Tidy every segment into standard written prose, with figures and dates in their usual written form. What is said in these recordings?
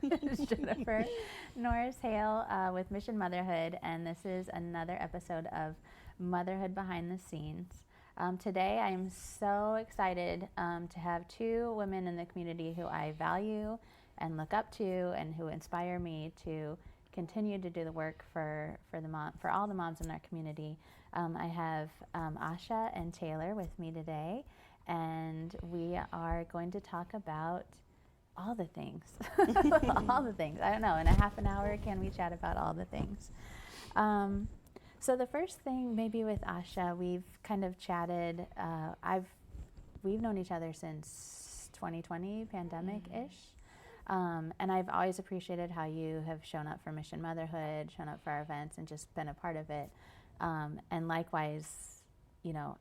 Jennifer Norris Hale with Mission Motherhood, and this is another episode of Motherhood Behind the Scenes. Today I'm so excited to have two women in the community who I value and look up to and who inspire me to continue to do the work for all the moms in our community. I have Asha and Taylor with me today, and we are going to talk about all the things. All the things. I don't know, in a half an hour, can we chat about all the things? So the first thing, maybe with Asha, we've kind of chatted. We've known each other since 2020, pandemic-ish. And I've always appreciated how you have shown up for Mission Motherhood, shown up for our events, and just been a part of it. And likewise, you know,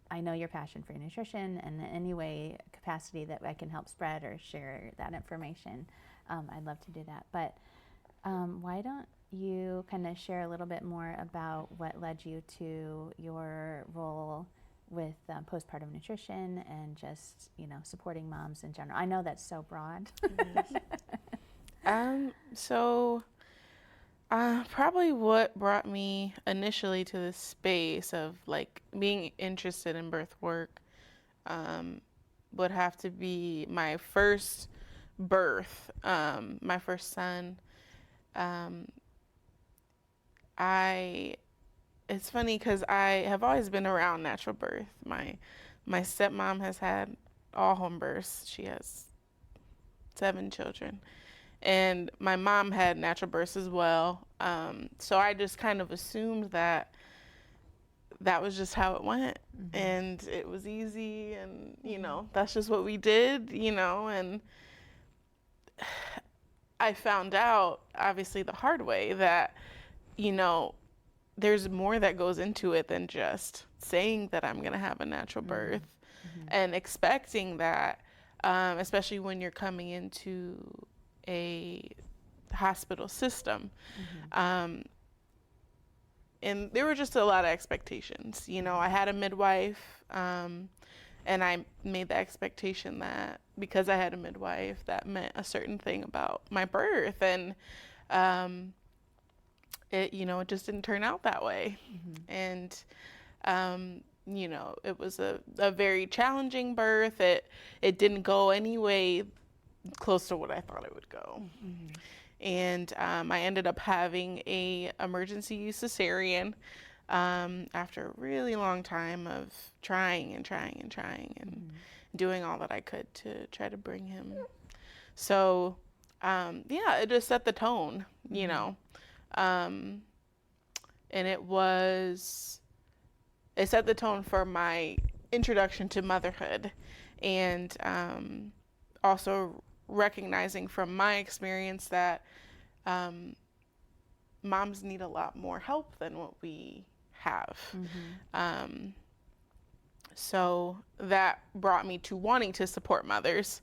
I know your passion for nutrition, and in any way, capacity that I can help spread or share that information, I'd love to do that. But why don't you kind of share a little bit more about what led you to your role with postpartum nutrition and just, you know, supporting moms in general? I know that's so broad. Probably what brought me initially to this space of like being interested in birth work would have to be my first birth, my first son. It's funny because I have always been around natural birth. My stepmom has had all home births. She has 7 children. And my mom had natural births as well. So I just kind of assumed that was just how it went. Mm-hmm. And it was easy, and, you know, that's just what we did, you know. And I found out, obviously the hard way, that, you know, there's more that goes into it than just saying that I'm going to have a natural birth and expecting that, especially when you're coming into a hospital system. And there were just a lot of expectations. You know, I had a midwife, and I made the expectation that because I had a midwife, that meant a certain thing about my birth. And it just didn't turn out that way. And you know, it was a very challenging birth. It didn't go any way close to what I thought it would go. And I ended up having a emergency cesarean after a really long time of trying and doing all that I could to try to bring him. So it just set the tone, you know. And it set the tone for my introduction to motherhood, and also recognizing from my experience that moms need a lot more help than what we have. So that brought me to wanting to support mothers,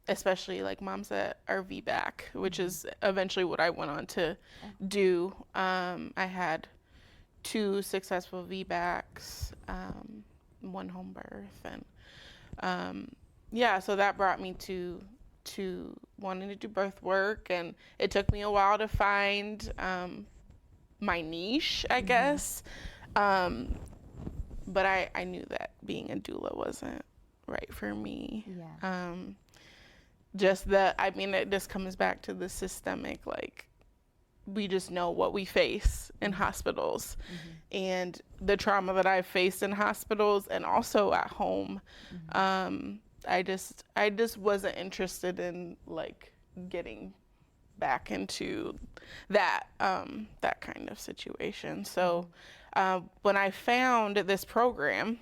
especially like moms that are VBAC, which is eventually what I went on to do. I had 2 successful VBACs, 1 home birth, and so that brought me to wanting to do birth work, and it took me a while to find my niche, I guess. But I knew that being a doula wasn't right for me. It just comes back to the systemic, like, we just know what we face in hospitals and the trauma that I've faced in hospitals and also at home. I just wasn't interested in like getting back into that kind of situation. So when I found this program,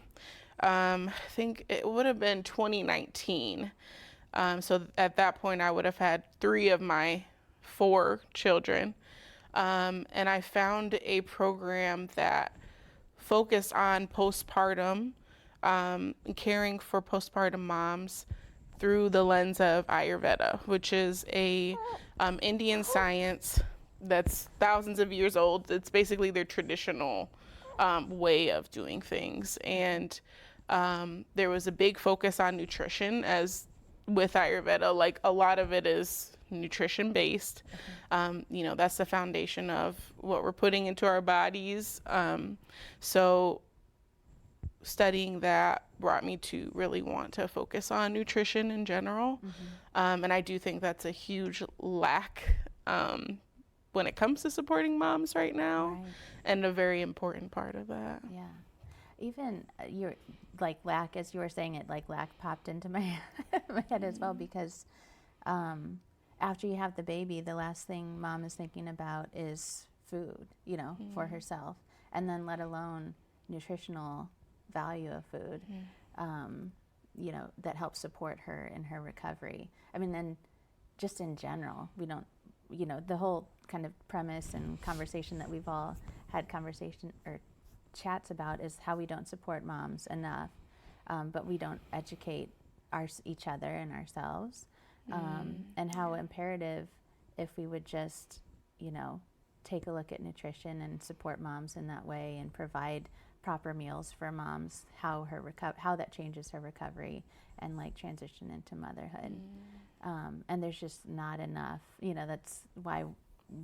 I think it would have been 2019. So at that point I would have had 3 of my 4 children. And I found a program that focused on postpartum, caring for postpartum moms through the lens of Ayurveda, which is a Indian science that's thousands of years old. It's basically their traditional way of doing things. And there was a big focus on nutrition, as with Ayurveda, like a lot of it is nutrition based. You know, that's the foundation of what we're putting into our bodies. So studying that brought me to really want to focus on nutrition in general. And I do think that's a huge lack when it comes to supporting moms right now, and a very important part of that. Yeah. Even your like lack, as you were saying it, like lack popped into my my head as well, because after you have the baby, the last thing mom is thinking about is food, you know, for herself, and then let alone nutritional value of food, you know, that helps support her in her recovery. I mean, then just in general, we don't, you know, the whole kind of premise and conversation that we've all had conversation or chats about is how we don't support moms enough, but we don't educate each other and ourselves, and how imperative if we would just, you know, take a look at nutrition and support moms in that way and provide proper meals for moms, how that changes her recovery and like transition into motherhood. And there's just not enough, you know, that's why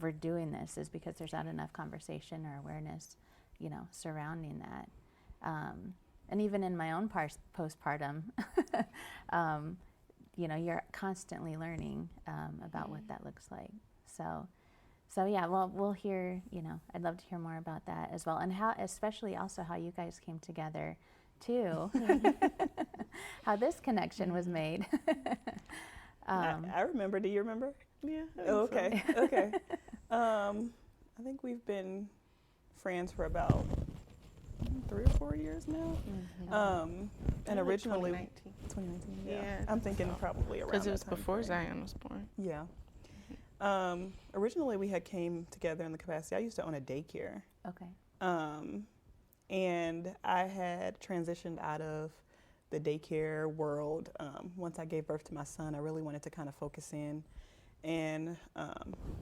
we're doing this, is because there's not enough conversation or awareness, you know, surrounding that. And even in my own postpartum, you know, you're constantly learning about what that looks like. So yeah, well, we'll hear, you know, I'd love to hear more about that as well. And how, especially also how you guys came together too, how this connection was made. I remember. Do you remember? Yeah. Oh, okay. Okay. I think we've been friends for about 3 or 4 years now. And originally 2019. Yeah. I'm thinking probably around, because it was before Zion was born. Yeah. Originally we had came together in the capacity, I used to own a daycare. Okay. And I had transitioned out of the daycare world. Once I gave birth to my son, I really wanted to kind of focus in and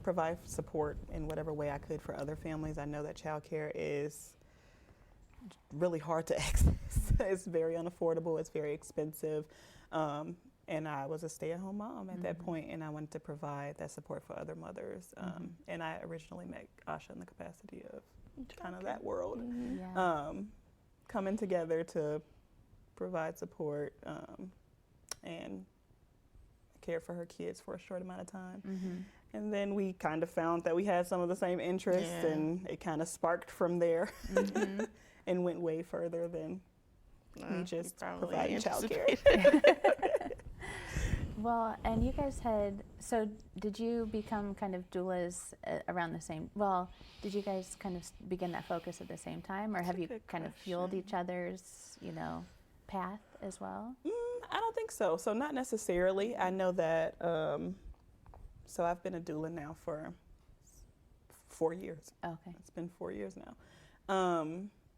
provide support in whatever way I could for other families. I know that childcare is really hard to access. It's very unaffordable. It's very expensive. And I was a stay-at-home mom at that point, and I wanted to provide that support for other mothers. And I originally met Asha in the capacity of kind of that world, coming together to provide support and care for her kids for a short amount of time. And then we kind of found that we had some of the same interests, and it kind of sparked from there and went way further than me just providing childcare. Well, and you guys so did you become kind of doulas around the same, did you guys kind of begin that focus at the same time, or have you kind of fueled each other's, you know, path as well? I don't think so. So not necessarily. I know that, so I've been a doula now for 4 years. Okay. It's been 4 years now.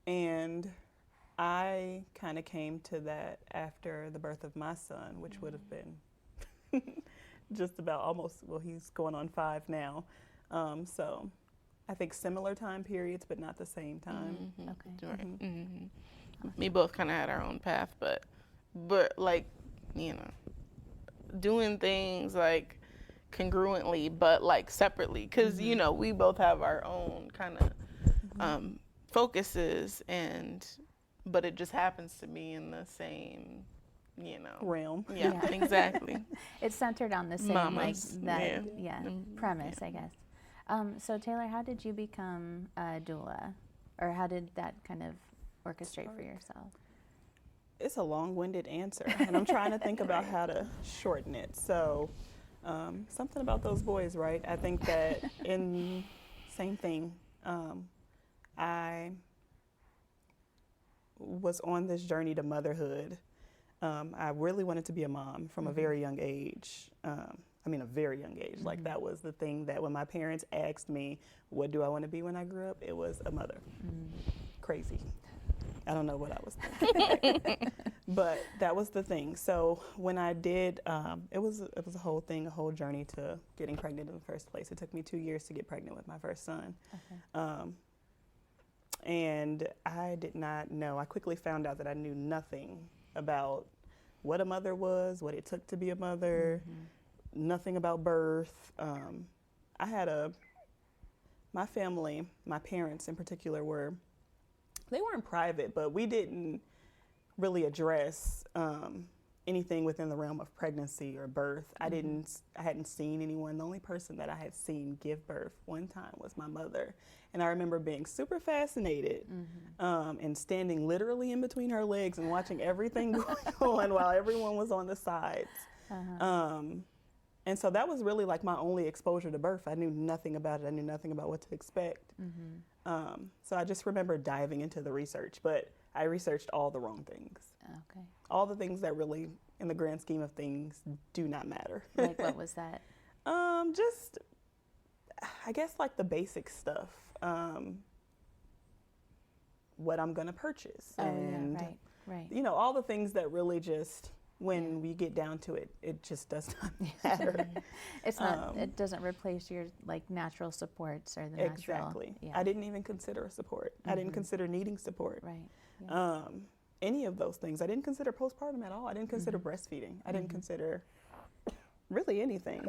And I kind of came to that after the birth of my son, which would have been just about almost, he's going on 5 now. So I think similar time periods, but not the same time. Okay. Right. We both kind of had our own path, but like, you know, doing things like congruently, but like separately, because you know, we both have our own kind of focuses, but it just happens to be in the same, you know, realm. Yeah. Exactly. It's centered on the same Mamas, like that premise, I guess. So Taylor, how did you become a doula, or how did that kind of orchestrate for yourself? It's a long-winded answer, and I'm trying to think about how to shorten it. So something about those boys, right? I think that same thing. I was on this journey to motherhood. I really wanted to be a mom from a very young age. A very young age. Like, that was the thing that when my parents asked me, what do I want to be when I grew up? It was a mother. Crazy. I don't know what I was thinking. But that was the thing. So when I did, it was a whole thing, a whole journey to getting pregnant in the first place. It took me 2 years to get pregnant with my first son. Okay. And I did not know. I quickly found out that I knew nothing about what a mother was, what it took to be a mother, nothing about birth. My family, my parents in particular, they weren't private, but we didn't really address anything within the realm of pregnancy or birth. I hadn't seen anyone. The only person that I had seen give birth one time was my mother. And I remember being super fascinated and standing literally in between her legs and watching everything going on while everyone was on the sides. And so that was really like my only exposure to birth. I knew nothing about it. I knew nothing about what to expect. So I just remember diving into the research, but I researched all the wrong things. Okay. All the things that really, in the grand scheme of things, do not matter. Like what was that? Just, I guess like the basic stuff. What I'm gonna purchase. And, yeah, right. you know, all the things that really just, when we get down to it, it just does not matter. It's not, it doesn't replace your like natural supports or the natural. Exactly. Yeah. I didn't even consider a support. I didn't consider needing support. Right. Yeah. Any of those things. I didn't consider postpartum at all. I didn't consider breastfeeding. I didn't consider really anything.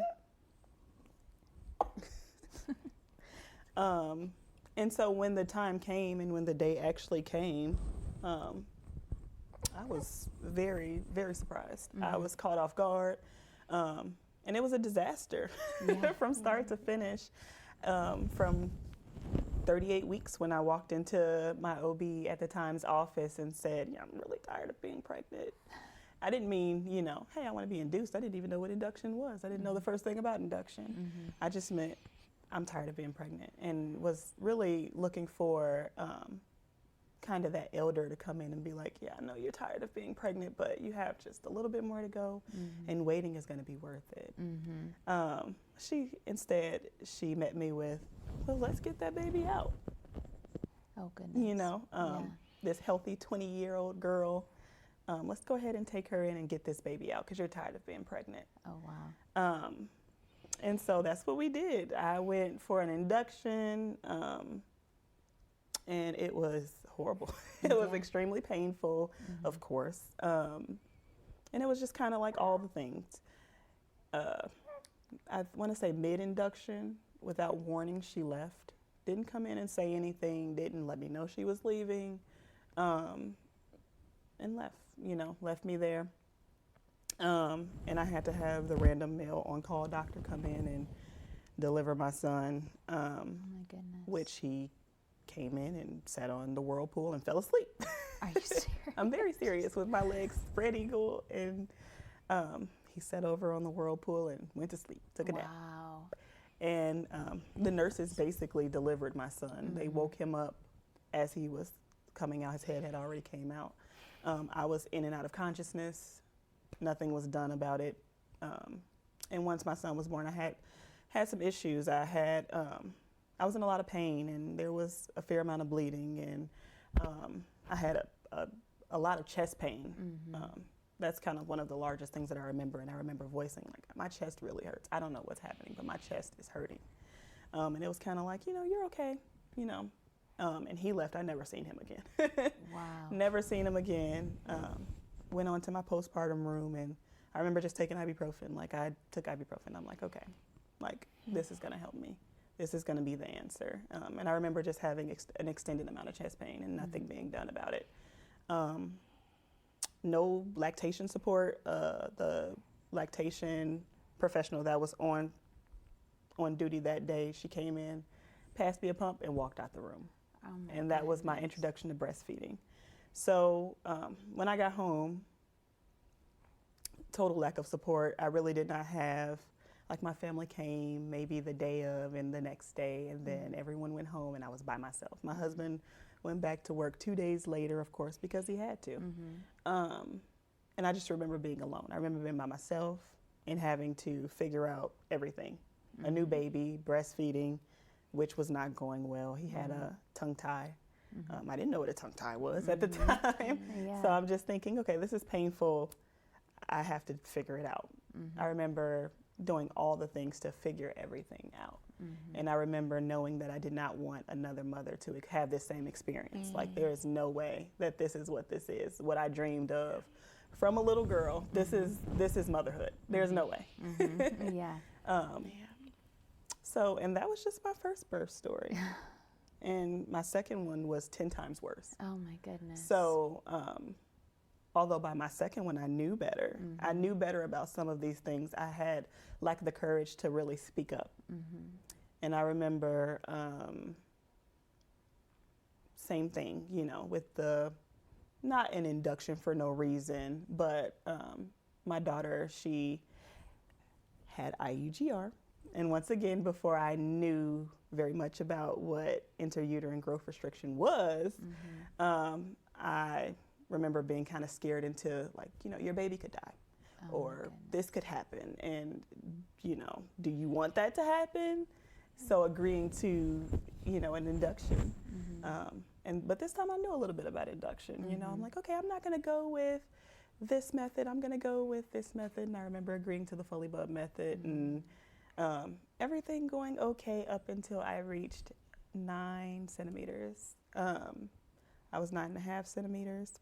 And so when the time came and when the day actually came, I was very, very surprised. I was caught off guard. And it was a disaster from start to finish. From 38 weeks when I walked into my OB at the time's office and said, yeah, I'm really tired of being pregnant. I didn't mean, you know, hey, I want to be induced. I didn't even know what induction was. I didn't know the first thing about induction. I just meant I'm tired of being pregnant, and was really looking for kind of that elder to come in and be like, yeah, I know you're tired of being pregnant, but you have just a little bit more to go, and waiting is going to be worth it. She met me with, well, let's get that baby out. Oh, goodness. You know, this healthy 20-year-old girl, let's go ahead and take her in and get this baby out because you're tired of being pregnant. Oh, wow. And so that's what we did. I went for an induction, and it was horrible. It was extremely painful, of course. And it was just kind of like all the things. I want to say mid-induction, without warning, she left. Didn't come in and say anything, didn't let me know she was leaving, and left me there. And I had to have the random male on-call doctor come in and deliver my son, Oh, my goodness. which he came in and sat on the whirlpool and fell asleep. Are you serious? I'm very serious, with my legs spread eagle, and he sat over on the whirlpool and went to sleep, took a nap. Wow. And the nurses basically delivered my son. They woke him up as he was coming out. His head had already came out. I was in and out of consciousness. Nothing was done about it. And once my son was born, I had some issues. I was in a lot of pain, and there was a fair amount of bleeding, and I had a lot of chest pain. That's kind of one of the largest things that I remember, and I remember voicing, like, my chest really hurts. I don't know what's happening, but my chest is hurting. And it was kind of like, you're okay, and he left. I never seen him again. Wow. Never seen him again. Went on to my postpartum room, and I remember just taking ibuprofen. Like, I took ibuprofen. I'm like, okay, like, this is going to help me. This is going to be the answer. And I remember just having an extended amount of chest pain and nothing being done about it. No lactation support. The lactation professional that was on duty that day, she came in, passed me a pump, and walked out the room. Oh, my And that was my goodness. introduction to breastfeeding. So when I got home, total lack of support. I really did not have, like, my family came maybe the day of and the next day, and then everyone went home and I was by myself. My husband went back to work 2 days later, of course, because he had to. And I just remember being alone. I remember being by myself and having to figure out everything. A new baby, breastfeeding, which was not going well. He had a tongue tie. I didn't know what a tongue tie was at the time. Yeah. So I'm just thinking, okay, this is painful. I have to figure it out. I remember doing all the things to figure everything out. And I remember knowing that I did not want another mother to have this same experience. Like, there is no way that this is what this is, what I dreamed of from a little girl, this is motherhood. There's no way. Yeah. So, and that was just my first birth story. And my second one was 10 times worse. Oh my goodness. So, although by my second one I knew better, I knew better about some of these things, I had lacked the courage to really speak up. And I remember, same thing, you know, with not an induction for no reason, but my daughter, she had IUGR. And once again, before I knew very much about what intrauterine growth restriction was, I remember being kind of scared into like, you know, your baby could die or this could happen. And, you know, do you want that to happen? So agreeing to, you know, an induction. But this time I knew a little bit about induction. You know, I'm like, okay, I'm not going to go with this method. I'm going to go with this method. And I remember agreeing to the Foley Bub method and everything going okay up until I reached 9 centimeters. I was 9.5 centimeters.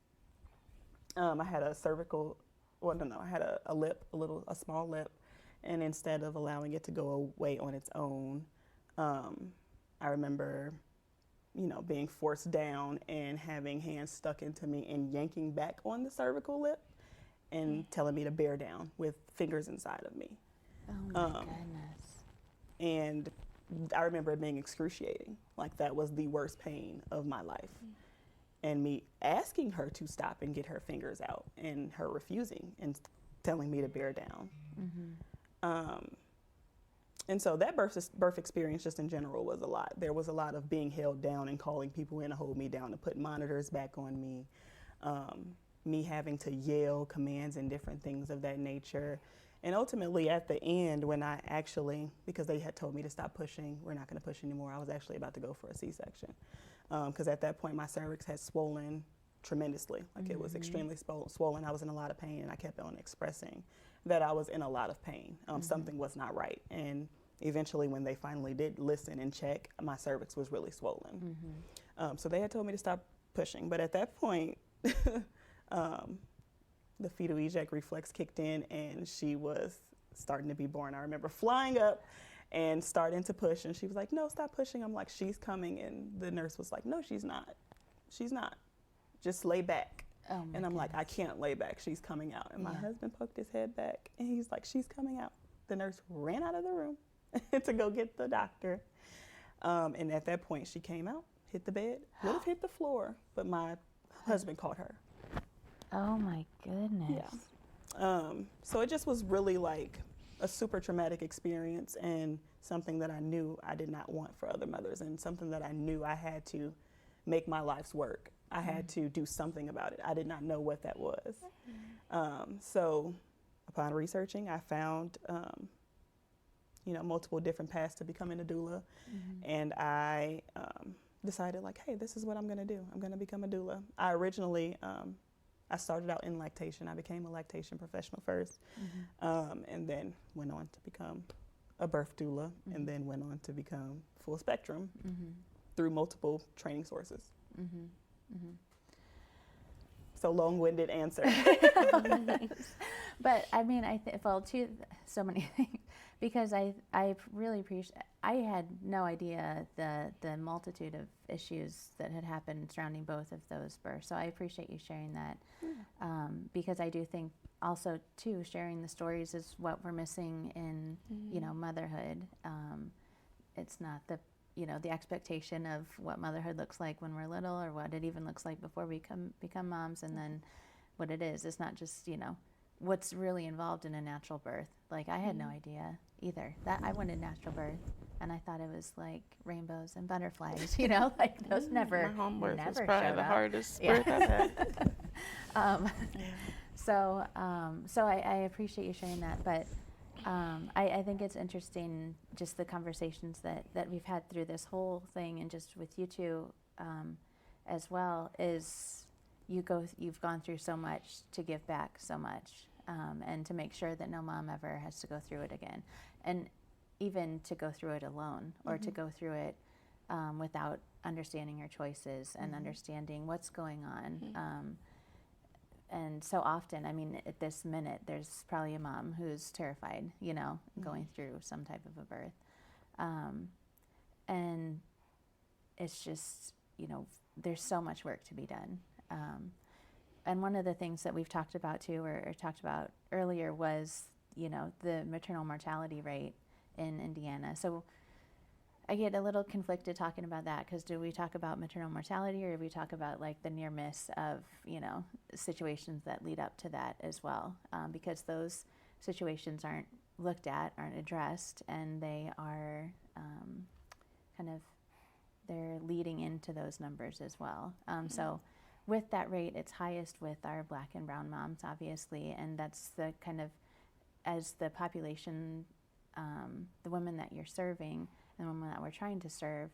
I had a cervical, I had a lip, a small lip. And instead of allowing it to go away on its own, I remember, you know, being forced down and having hands stuck into me and yanking back on the cervical lip and telling me to bear down with fingers inside of me. Oh my goodness. And I remember it being excruciating. Like that was the worst pain of my life. And me asking her to stop and get her fingers out and her refusing and telling me to bear down. And so that birth experience just in general was a lot. There was a lot of being held down and calling people in to hold me down, to put monitors back on me, me having to yell commands and different things of that nature. And ultimately at the end, when I actually, because they had told me to stop pushing, we're not gonna push anymore, I was actually about to go for a C-section. Because at that point my cervix had swollen tremendously. Like it was extremely swollen. I was in a lot of pain and I kept on expressing that I was in a lot of pain. Something was not right. And eventually when they finally did listen and check, my cervix was really swollen. So they had told me to stop pushing. But at that point, the fetal eject reflex kicked in and she was starting to be born. I remember flying up and starting to push and she was like, no, stop pushing. I'm like, she's coming. And the nurse was like, no, she's not. She's not. Just lay back. And I'm like, I can't lay back. She's coming out. And my husband poked his head back and he's like, she's coming out. The nurse ran out of the room to go get the doctor. And at that point she came out, hit the bed, would have hit the floor, but my husband caught her. Oh my goodness. Yeah. So it just was really like a super traumatic experience and something that I knew I did not want for other mothers and something that I knew I had to make my life's work. I had to do something about it. I did not know what that was. So upon researching, I found, you know, multiple different paths to becoming a doula. And I decided like, hey, this is what I'm gonna do. I'm gonna become a doula. I originally, I started out in lactation. I became a lactation professional first, and then went on to become a birth doula, and then went on to become full spectrum through multiple training sources. So long-winded answer. But I mean, so many things, because I really appreciate. I had no idea the multitude of issues that had happened surrounding both of those births. So I appreciate you sharing that, because I do think also too sharing the stories is what we're missing in you know, motherhood. It's not the expectation of what motherhood looks like when we're little, or what it even looks like before we become moms, and then what it is. It's not just, you know, what's really involved in a natural birth. Like I had no idea either. That I wanted natural birth, and I thought it was like rainbows and butterflies, you know, like those never. My home birth was never probably showed the up. hardest birth I've had. So I appreciate you sharing that, but I think it's interesting just the conversations that we've had through this whole thing, and just with you two as well, is you've gone through so much to give back so much, and to make sure that no mom ever has to go through it again, and even to go through it alone, or to go through it without understanding your choices and understanding what's going on. and so often, I mean, at this minute, there's probably a mom who's terrified, you know, going through some type of a birth. And it's just, you know, there's so much work to be done. And one of the things that we've talked about too, or talked about earlier, was, you know, the maternal mortality rate in Indiana. So I get a little conflicted talking about that, because do we talk about maternal mortality, or do we talk about like the near miss of, you know, situations that lead up to that as well? Because those situations aren't looked at, aren't addressed, and they are they're leading into those numbers as well. So with that rate, it's highest with our Black and brown moms, obviously, and that's the kind of, as the population, the women that you're serving and the women that we're trying to serve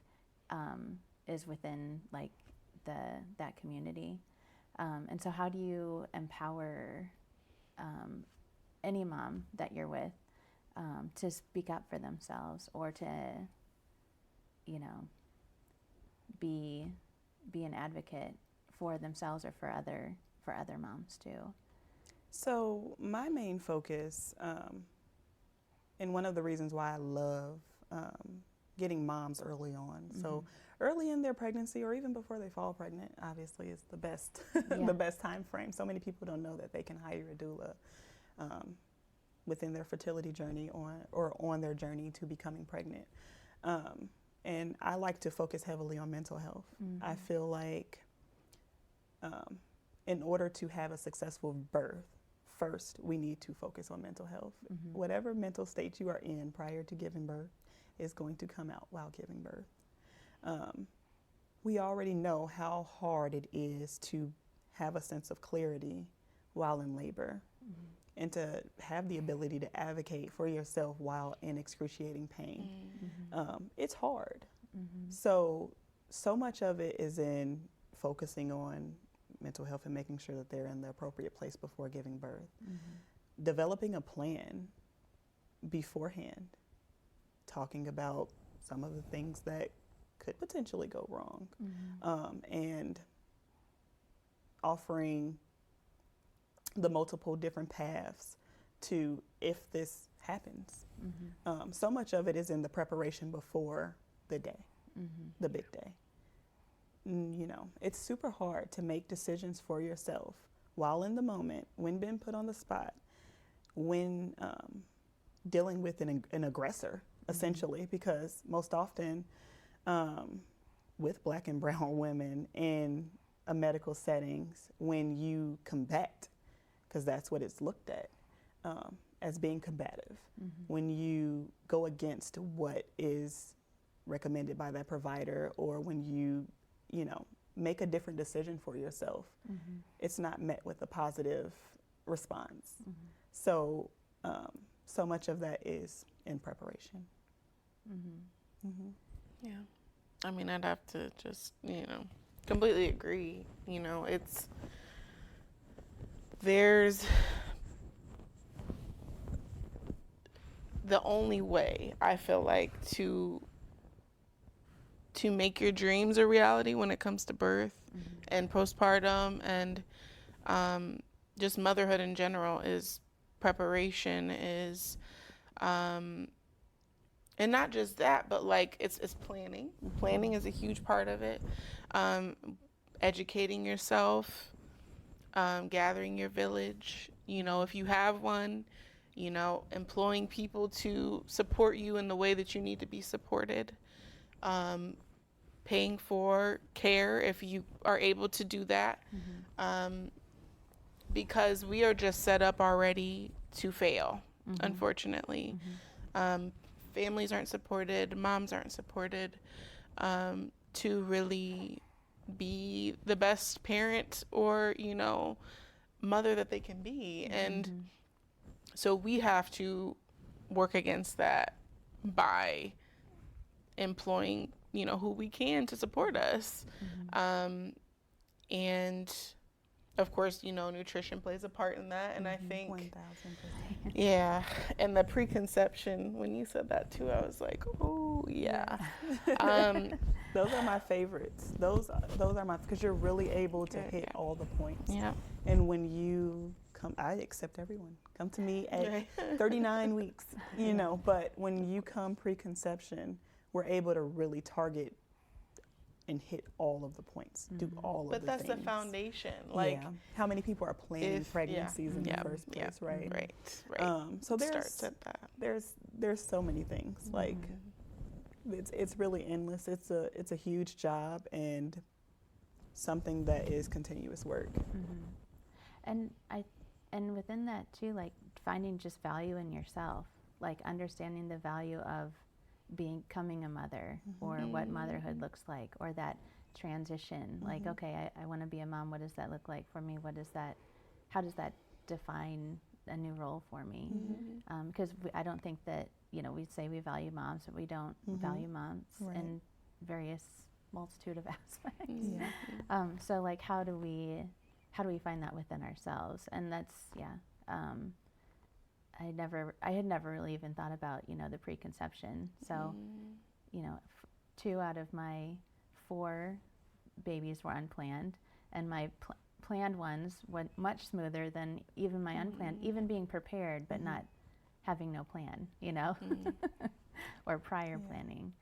is within like that community. And so how do you empower any mom that you're with to speak up for themselves, or to, you know, be an advocate for themselves or for other moms too? So my main focus, and one of the reasons why I love getting moms early on. So early in their pregnancy, or even before they fall pregnant, obviously is the best the best time frame. So many people don't know that they can hire a doula within their fertility journey on their journey to becoming pregnant. And I like to focus heavily on mental health. I feel like in order to have a successful birth, first we need to focus on mental health. Whatever mental state you are in prior to giving birth is going to come out while giving birth. We already know how hard it is to have a sense of clarity while in labor, and to have the ability to advocate for yourself while in excruciating pain. It's hard. So much of it is in focusing on mental health and making sure that they're in the appropriate place before giving birth. Developing a plan beforehand, talking about some of the things that could potentially go wrong, and offering the multiple different paths to if this happens. So much of it is in the preparation before the day, the big day. You know, it's super hard to make decisions for yourself while in the moment, when being put on the spot, when dealing with an aggressor, essentially, because most often with Black and brown women in a medical settings, when you combat, because that's what it's looked at as being combative, when you go against what is recommended by that provider, or when you know, make a different decision for yourself, it's not met with a positive response. So much of that is in preparation. Yeah. I mean, I'd have to just, you know, completely agree. You know, there's the only way, I feel like, to make your dreams a reality when it comes to birth and postpartum and just motherhood in general is preparation, is and not just that, but like it's planning. Planning is a huge part of it. Educating yourself, gathering your village, you know, if you have one, you know, employing people to support you in the way that you need to be supported, paying for care if you are able to do that, because we are just set up already to fail, unfortunately. Families aren't supported, moms aren't supported to really be the best parent or, you know, mother that they can be. And so we have to work against that by employing, you know, who we can to support us. And of course, you know, nutrition plays a part in that. And I think 1,000%. Yeah. And the preconception, when you said that too, I was like, oh, yeah. Those are my favorites. Those are my, because you're really able to hit all the points. Yeah. And when you come, I accept everyone. Come to me at 39 weeks, you know, but when you come preconception, we're able to really target and hit all of the points, do all of the things. But that's the foundation. Like, how many people are planning pregnancies in the first place, right? Right. So there's so many things. Like, it's really endless. It's a huge job and something that is continuous work. And within that too, like finding just value in yourself, like understanding the value of becoming a mother, or what motherhood looks like, or that transition. Like, okay, I want to be a mom. What does that look like for me? How does that define a new role for me? Because I don't think that, you know, we say we value moms, but we don't value moms in various multitude of aspects. So like, how do we find that within ourselves? And that's, I had never really even thought about, you know, the preconception. So, you know, 2 out of my 4 babies were unplanned, and my planned ones went much smoother than even my unplanned, even being prepared, but not having no plan, you know, or prior planning.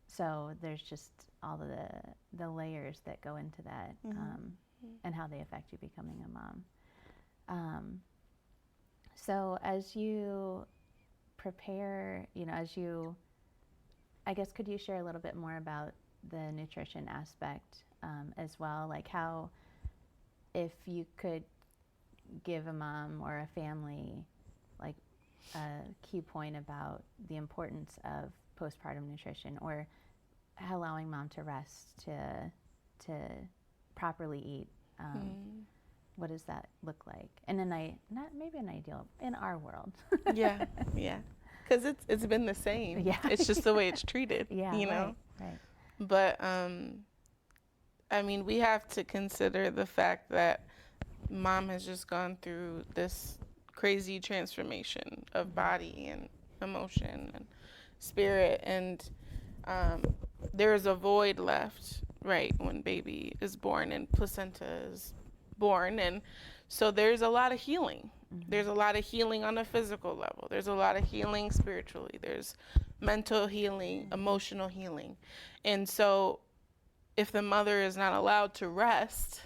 So there's just all of the layers that go into that, and how they affect you becoming a mom. So as you prepare, you know, I guess, could you share a little bit more about the nutrition aspect as well? Like, how, if you could give a mom or a family like a key point about the importance of postpartum nutrition, or allowing mom to rest, to properly eat, what does that look like? And then not maybe an ideal, in our world. Yeah. Because it's been the same. Yeah. It's just the way it's treated. You know. Right. But I mean, we have to consider the fact that mom has just gone through this crazy transformation of body and emotion and spirit, and there is a void left, right, when baby is born and placenta is born. And so there's a lot of healing. There's a lot of healing on a physical level. There's a lot of healing spiritually. There's mental healing, emotional healing. And so if the mother is not allowed to rest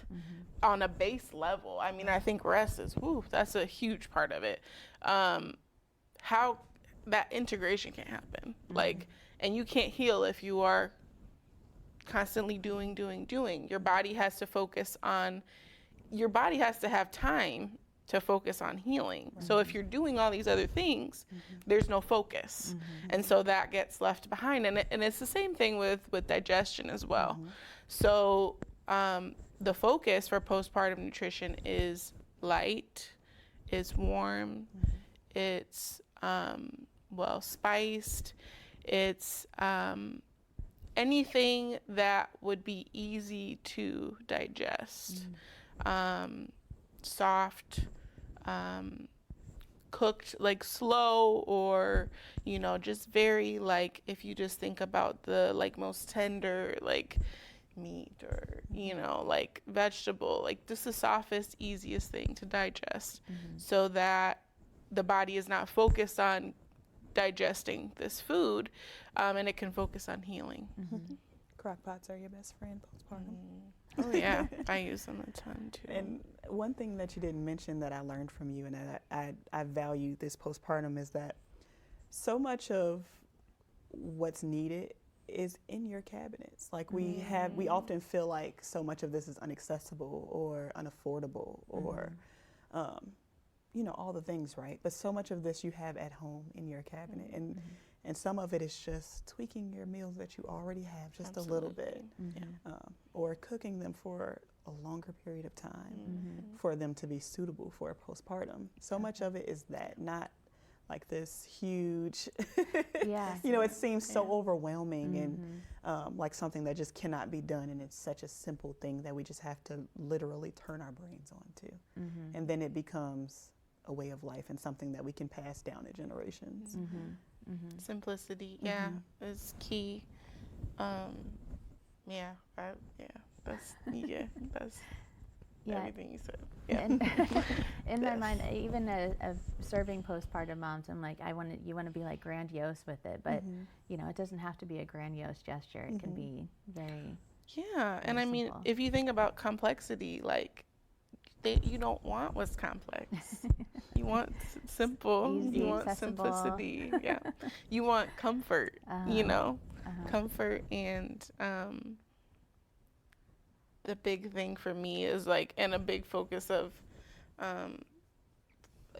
on a base level, I mean, I think rest is, that's a huge part of it. How that integration can happen. Like, and you can't heal if you are constantly doing. Your body has to focus on, your body has to have time to focus on healing. So if you're doing all these other things, there's no focus. And so that gets left behind. And it's the same thing with digestion as well. So the focus for postpartum nutrition is light, it's warm, it's well spiced, it's anything that would be easy to digest. Soft, cooked like slow, or, you know, just very, like, if you just think about the like most tender like meat, or, you know, like vegetable, like just the softest, easiest thing to digest, so that the body is not focused on digesting this food, and it can focus on healing. Crock pots are your best friend postpartum. Oh yeah, I use them a ton too. And one thing that you didn't mention that I learned from you, and that I value this postpartum, is that so much of what's needed is in your cabinets. Like, we often feel like so much of this is inaccessible or unaffordable, or you know, all the things, right? But so much of this you have at home in your cabinet, and some of it is just tweaking your meals that you already have just a little bit, or cooking them for a longer period of time for them to be suitable for a postpartum. So much of it is that, not like this huge, you know, it seems so overwhelming and like something that just cannot be done, and it's such a simple thing that we just have to literally turn our brains on to. And then it becomes a way of life and something that we can pass down to generations. Simplicity, is key. Yeah, that's Yeah. everything you said. Yeah. And in my mind, even of serving postpartum moms, I'm like, you want to be like grandiose with it, but you know, it doesn't have to be a grandiose gesture. It can be very And I mean, simple. if you think about complexity, like you don't want what's complex. You want simple. Easy, you want accessible. simplicity. Yeah. You want comfort. You know, comfort and the big thing for me is like, and a big focus of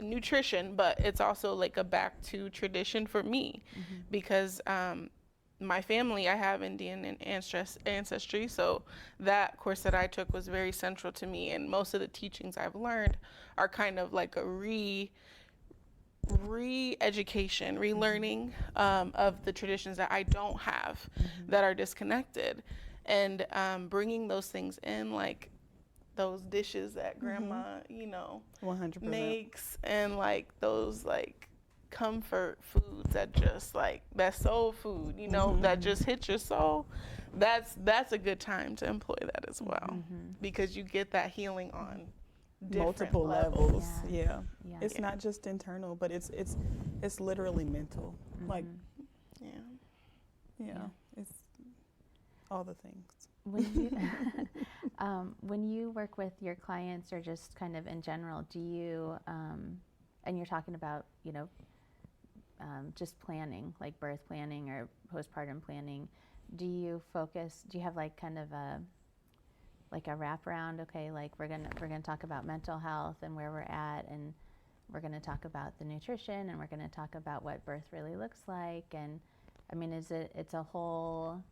nutrition, but it's also like a back to tradition for me because my family, I have Indian and ancestry, so that course that I took was very central to me, and most of the teachings I've learned are kind of like a re-education, relearning of the traditions that I don't have, that are disconnected, and bringing those things in, like those dishes that grandma, you know, 100% makes, and like those like comfort foods that just like that soul food, you know, that just hit your soul. That's a good time to employ that as well, because you get that healing on multiple levels. Yeah. It's not just internal, but it's literally mental. Like it's all the things. When you work with your clients, or just kind of in general, do you and you're talking about, you know, just planning, like birth planning or postpartum planning, do you have like kind of a wraparound? Okay, like we're gonna talk about mental health and where we're at, and we're gonna talk about the nutrition, and we're gonna talk about what birth really looks like. And I mean, it's a whole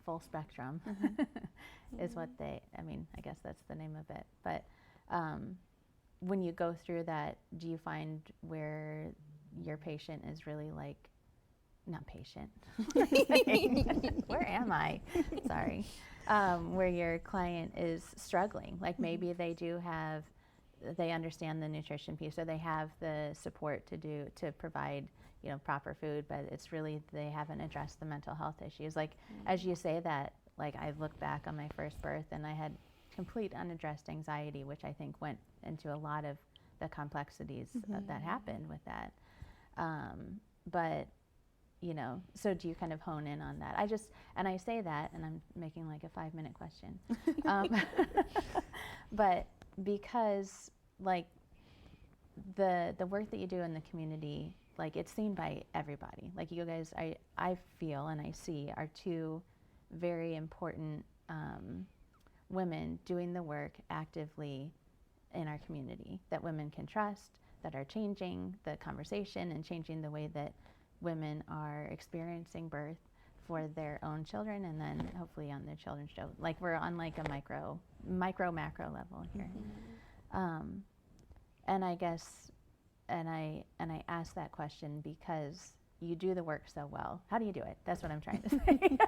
full spectrum is what I guess that's the name of it. But when you go through that, do you find where your patient is really like, not patient, where am I? Sorry. Where your client is struggling, like maybe they understand the nutrition piece, or they have the support to provide, you know, proper food, but it's really, they haven't addressed the mental health issues. Like, as you say that, like I look back on my first birth and I had complete unaddressed anxiety, which I think went into a lot of the complexities that happened with that. But, you know, so do you kind of hone in on that? And I say that, and I'm making like a 5-minute question. But because like the work that you do in the community, like it's seen by everybody. Like you guys, I feel and I see are two very important women doing the work actively in our community that women can trust, that are changing the conversation and changing the way that women are experiencing birth for their own children, and then hopefully on their children's children. Like we're on like a macro level here. And I guess, and I ask that question because you do the work so well. How do you do it? That's what I'm trying to say.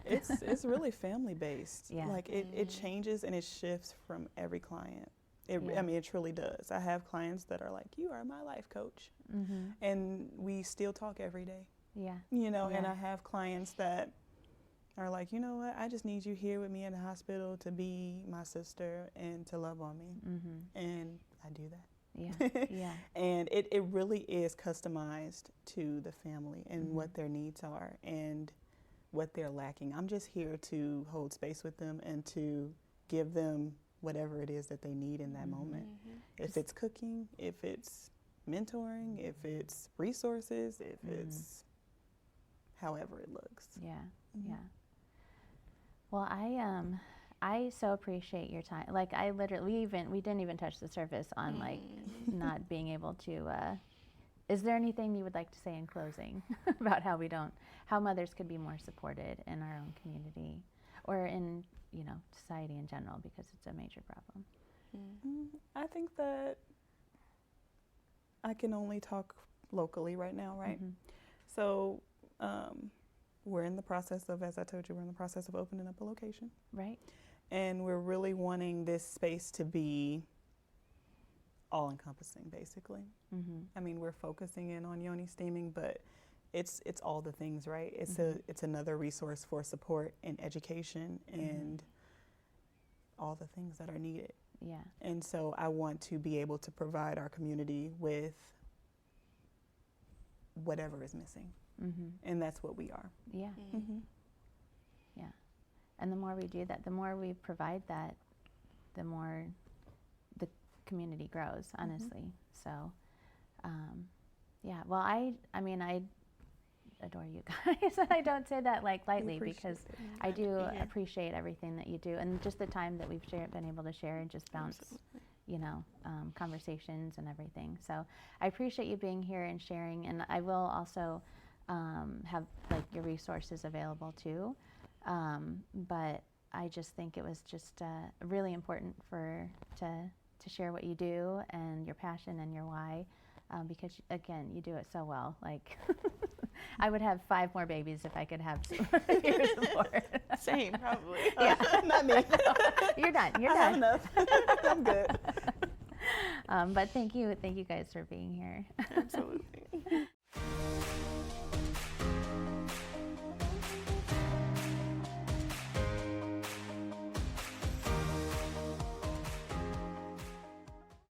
It's really family based. Yeah. Like it changes and it shifts from every client. I mean, it truly does. I have clients that are like, you are my life coach. And we still talk every day. Yeah. You know, and I have clients that are like, you know what, I just need you here with me in the hospital to be my sister and to love on me. And I do that. Yeah. And it really is customized to the family and what their needs are and what they're lacking. I'm just here to hold space with them and to give them whatever it is that they need in that moment. If it's cooking, if it's mentoring, if it's resources, if it's however it looks. Yeah. Well, I so appreciate your time. Like I literally, we didn't even touch the surface on like not being able to. Is there anything you would like to say in closing about how mothers could be more supported in our own community or in, you know, society in general, because it's a major problem? I think that I can only talk locally right now, right? So we're in the process of, as I told you, we're in the process of opening up a location. Right. And we're really wanting this space to be all-encompassing, basically. I mean, we're focusing in on yoni steaming, but it's all the things, right? It's it's another resource for support and education and all the things that are needed. Yeah. And so I want to be able to provide our community with whatever is missing. And that's what we are. Yeah. Yeah. And the more we do that, the more we provide that, the more the community grows, honestly. So, yeah. Well, I mean, I adore you guys. And I don't say that like lightly because I do appreciate everything that you do and just the time that we've been able to share and just bounce, you know, conversations and everything. So I appreciate you being here and sharing. And I will also have like your resources available too. But I just think it was just really important to share what you do and your passion and your why, because again, you do it so well. Like I would have 5 more babies if I could have your support. Same, probably. Yeah. Not me. You're done. You're I done. have enough. I'm good. But thank you guys for being here. Absolutely.